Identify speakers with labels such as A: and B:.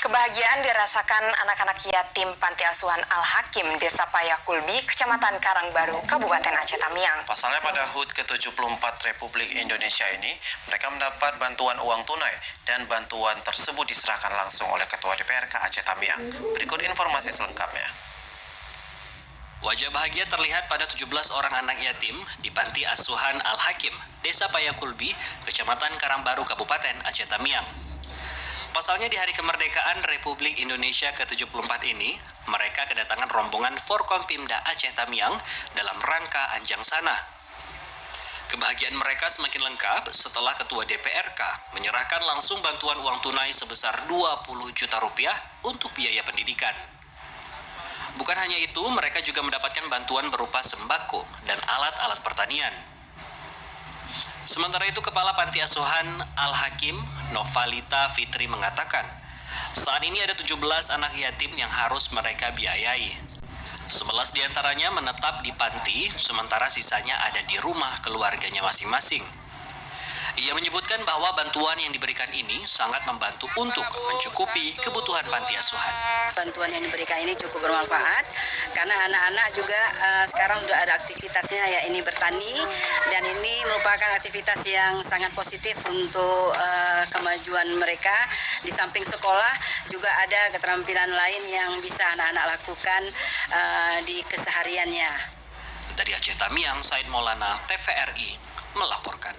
A: Kebahagiaan dirasakan anak-anak yatim Panti Asuhan Al-Hakim, Desa Payakulbi, Kecamatan Karangbaru, Kabupaten Aceh Tamiang.
B: Pasalnya pada HUT ke-74 Republik Indonesia ini, mereka mendapat bantuan uang tunai dan bantuan tersebut diserahkan langsung oleh Ketua DPRK Aceh Tamiang. Berikut informasi selengkapnya.
C: Wajah bahagia terlihat pada 17 orang anak yatim di Panti Asuhan Al-Hakim, Desa Payakulbi, Kecamatan Karangbaru, Kabupaten Aceh Tamiang. Pasalnya di hari kemerdekaan Republik Indonesia ke-74 ini, mereka kedatangan rombongan Forkompimda Aceh Tamiang dalam rangka Anjang Sana. Kebahagiaan mereka semakin lengkap setelah Ketua DPRK menyerahkan langsung bantuan uang tunai sebesar 20 juta rupiah untuk biaya pendidikan. Bukan hanya itu, mereka juga mendapatkan bantuan berupa sembako dan alat-alat pertanian. Sementara itu, Kepala Panti Asuhan Al-Hakim, Novalita Fitri mengatakan, saat ini ada 17 anak yatim yang harus mereka biayai. 11 diantaranya menetap di panti, sementara sisanya ada di rumah keluarganya masing-masing. Ia menyebutkan bahwa bantuan yang diberikan ini sangat membantu untuk mencukupi kebutuhan panti asuhan.
D: Bantuan yang diberikan ini cukup bermanfaat karena anak-anak juga sekarang sudah ada aktivitasnya, ya ini bertani, dan ini merupakan aktivitas yang sangat positif untuk kemajuan mereka. Di samping sekolah juga ada keterampilan lain yang bisa anak-anak lakukan di kesehariannya.
C: Dari Aceh Tamiang, Said Maulana, TVRI melaporkan.